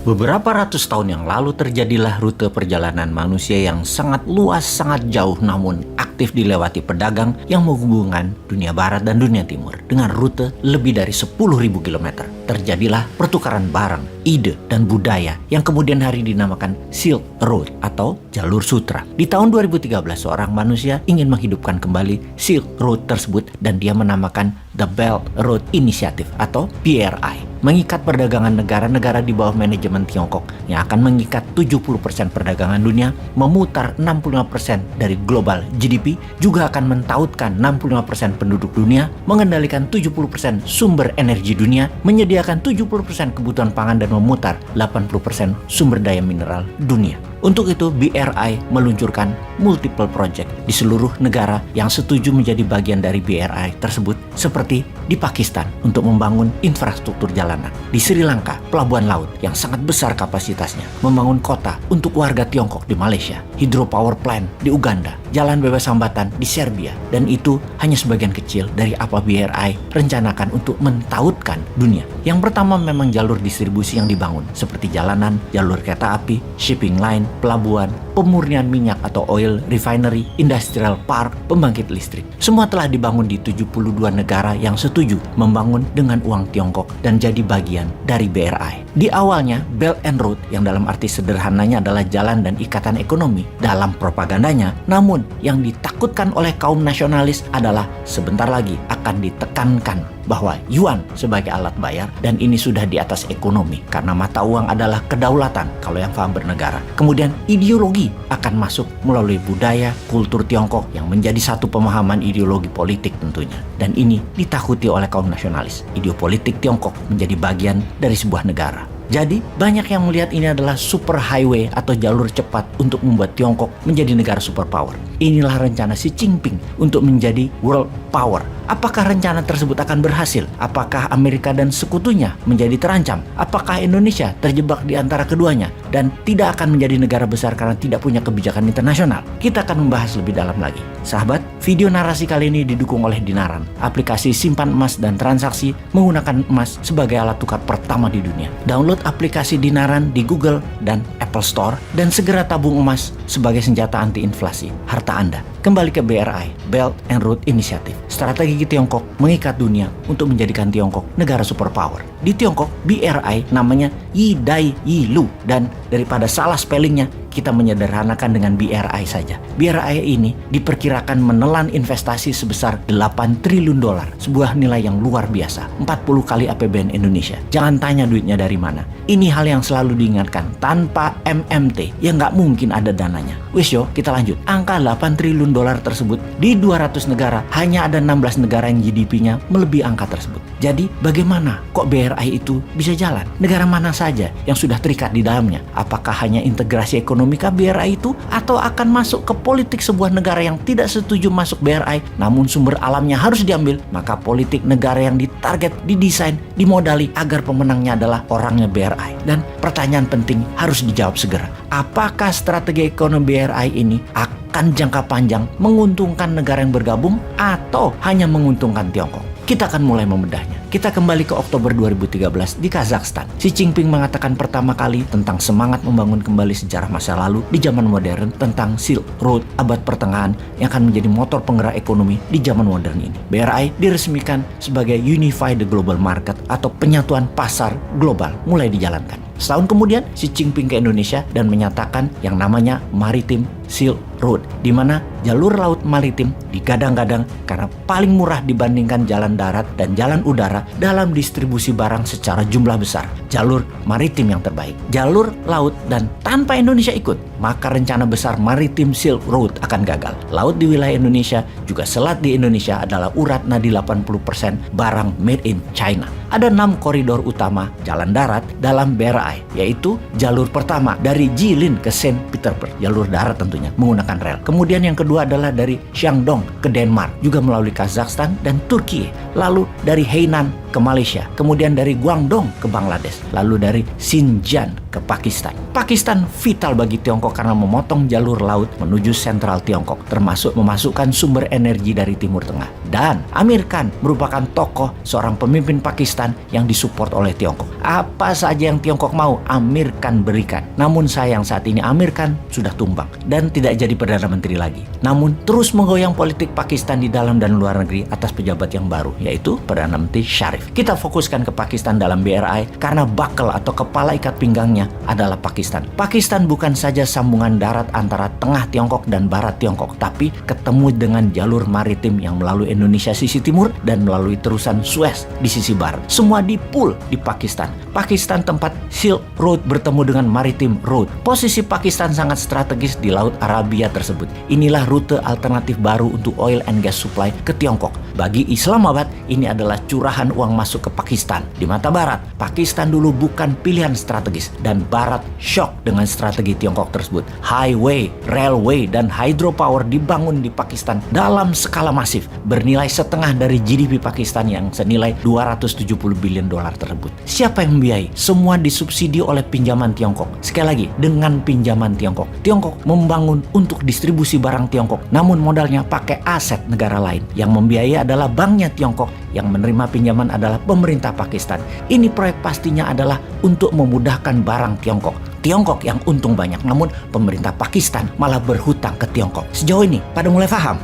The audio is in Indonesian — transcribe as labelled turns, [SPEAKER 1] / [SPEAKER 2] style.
[SPEAKER 1] Beberapa ratus tahun yang lalu terjadilah rute perjalanan manusia yang sangat luas, sangat jauh namun aktif dilewati pedagang yang menghubungkan dunia barat dan dunia timur dengan rute lebih dari 10.000 km. Terjadilah pertukaran barang, ide, dan budaya yang kemudian hari dinamakan Silk Road atau Jalur Sutra. Di tahun 2013 seorang manusia ingin menghidupkan kembali Silk Road tersebut dan dia menamakan The Belt Road Initiative atau BRI. Mengikat perdagangan negara-negara di bawah manajemen Tiongkok yang akan mengikat 70% perdagangan dunia, memutar 65% dari global GDP, juga akan mentautkan 65% penduduk dunia, mengendalikan 70% sumber energi dunia, menyediakan 70% kebutuhan pangan dan memutar 80% sumber daya mineral dunia. Untuk itu, BRI meluncurkan multiple project di seluruh negara yang setuju menjadi bagian dari BRI tersebut, seperti di Pakistan untuk membangun infrastruktur jalanan, di Sri Lanka pelabuhan laut yang sangat besar kapasitasnya, membangun kota untuk warga Tiongkok di Malaysia, hydropower plant di Uganda, jalan bebas hambatan di Serbia, dan itu hanya sebagian kecil dari apa BRI rencanakan untuk mentautkan dunia. Yang pertama memang jalur distribusi yang dibangun, seperti jalanan, jalur kereta api, shipping line, pelabuhan, pemurnian minyak atau oil refinery, industrial park, pembangkit listrik. Semua telah dibangun di 72 negara yang setuju membangun dengan uang Tiongkok dan jadi bagian dari BRI. Di awalnya, Belt and Road yang dalam arti sederhananya adalah jalan dan ikatan ekonomi dalam propagandanya, namun yang ditakutkan oleh kaum nasionalis adalah sebentar lagi akan ditekankan bahwa yuan sebagai alat bayar, dan ini sudah di atas ekonomi karena mata uang adalah kedaulatan kalau yang paham bernegara. Kemudian ideologi akan masuk melalui budaya, kultur Tiongkok yang menjadi satu pemahaman ideologi politik tentunya. Dan ini ditakuti oleh kaum nasionalis. Ideopolitik Tiongkok menjadi bagian dari sebuah negara. Jadi, banyak yang melihat ini adalah super highway atau jalur cepat untuk membuat Tiongkok menjadi negara superpower. Inilah rencana Xi Jinping untuk menjadi world power. Apakah rencana tersebut akan berhasil? Apakah Amerika dan sekutunya menjadi terancam? Apakah Indonesia terjebak di antara keduanya dan tidak akan menjadi negara besar karena tidak punya kebijakan internasional? Kita akan membahas lebih dalam lagi. Sahabat, video narasi kali ini didukung oleh Dinaran, aplikasi simpan emas dan transaksi menggunakan emas sebagai alat tukar pertama di dunia. Download aplikasi Dinaran di Google dan Apple Store dan segera tabung emas sebagai senjata anti-inflasi harta Anda. Kembali ke BRI, Belt and Road Initiative. Strategi Tiongkok mengikat dunia untuk menjadikan Tiongkok negara superpower. Di Tiongkok, BRI namanya Yi Dai Yi Lu, dan daripada salah spellingnya, kita menyederhanakan dengan BRI saja. BRI ini diperkirakan menelan investasi sebesar 8 triliun dolar, sebuah nilai yang luar biasa, 40 kali APBN Indonesia. Jangan tanya duitnya dari mana. Ini hal yang selalu diingatkan, tanpa MMT ya nggak mungkin ada dananya. Wis yo, kita lanjut. Angka 8 triliun dolar tersebut di 200 negara, hanya ada 16 negara yang GDP-nya melebihi angka tersebut. Jadi bagaimana kok BRI itu bisa jalan? Negara mana saja yang sudah terikat di dalamnya? Apakah hanya integrasi ekonomi BRI itu, atau akan masuk ke politik sebuah negara yang tidak setuju masuk BRI namun sumber alamnya harus diambil? Maka politik negara yang ditarget, didesain, dimodali agar pemenangnya adalah orangnya BRI. Dan pertanyaan penting harus dijawab segera. Apakah strategi ekonomi BRI ini akan jangka panjang menguntungkan negara yang bergabung atau hanya menguntungkan Tiongkok? Kita akan mulai membedahnya. Kita kembali ke Oktober 2013 di Kazakhstan. Xi Jinping mengatakan pertama kali tentang semangat membangun kembali sejarah masa lalu di zaman modern, tentang Silk Road abad pertengahan yang akan menjadi motor penggerak ekonomi di zaman modern ini. BRI diresmikan sebagai Unify the Global Market atau penyatuan pasar global mulai dijalankan. Setahun kemudian, Xi Jinping ke Indonesia dan menyatakan yang namanya Maritime Silk Road, di mana jalur laut maritim digadang-gadang karena paling murah dibandingkan jalan darat dan jalan udara dalam distribusi barang secara jumlah besar. Jalur maritim yang terbaik, jalur laut, dan tanpa Indonesia ikut, maka rencana besar Maritime Silk Road akan gagal. Laut di wilayah Indonesia, juga selat di Indonesia adalah urat nadi 80% barang made in China. Ada 6 koridor utama jalan darat dalam BRI, yaitu jalur pertama dari Jilin ke Saint Petersburg, jalur darat tentunya, menggunakan rel. Kemudian yang kedua adalah dari Shandong ke Denmark, juga melalui Kazakhstan dan Turki. Lalu dari Hainan ke Malaysia, kemudian dari Guangdong ke Bangladesh, lalu dari Xinjiang ke Pakistan. Pakistan vital bagi Tiongkok karena memotong jalur laut menuju sentral Tiongkok, termasuk memasukkan sumber energi dari Timur Tengah. Dan Amir Khan merupakan tokoh seorang pemimpin Pakistan yang disupport oleh Tiongkok. Apa saja yang Tiongkok mau, Amir Khan berikan. Namun sayang saat ini Amir Khan sudah tumbang dan tidak jadi Perdana Menteri lagi. Namun terus menggoyang politik Pakistan di dalam dan luar negeri atas pejabat yang baru, yaitu Perdana Menteri Sharif. Kita fokuskan ke Pakistan dalam BRI karena bakel atau kepala ikat pinggangnya adalah Pakistan. Pakistan bukan saja sambungan darat antara tengah Tiongkok dan barat Tiongkok, tapi ketemu dengan jalur maritim yang melalui Indonesia sisi timur dan melalui terusan Suez di sisi barat. Semua dipul di Pakistan. Pakistan tempat Silk Road bertemu dengan Maritime Road. Posisi Pakistan sangat strategis di Laut Arabia tersebut. Inilah rute alternatif baru untuk oil and gas supply ke Tiongkok. Bagi Islamabad, ini adalah curahan uang masuk ke Pakistan. Di mata Barat, Pakistan dulu bukan pilihan strategis dan Barat shock dengan strategi Tiongkok tersebut. Highway, railway, dan hydropower dibangun di Pakistan dalam skala masif, bernilai setengah dari GDP Pakistan yang senilai 270 billion dolar tersebut. Siapa yang membiayai? Semua disubsidi oleh pinjaman Tiongkok. Sekali lagi, dengan pinjaman Tiongkok. Tiongkok membangun untuk distribusi barang Tiongkok, namun modalnya pakai aset negara lain. Yang membiayai adalah banknya Tiongkok, yang menerima pinjaman adalah pemerintah Pakistan. Ini proyek pastinya adalah untuk memudahkan barang Tiongkok. Tiongkok yang untung banyak, namun pemerintah Pakistan malah berhutang ke Tiongkok. Sejauh ini, pada mulai paham?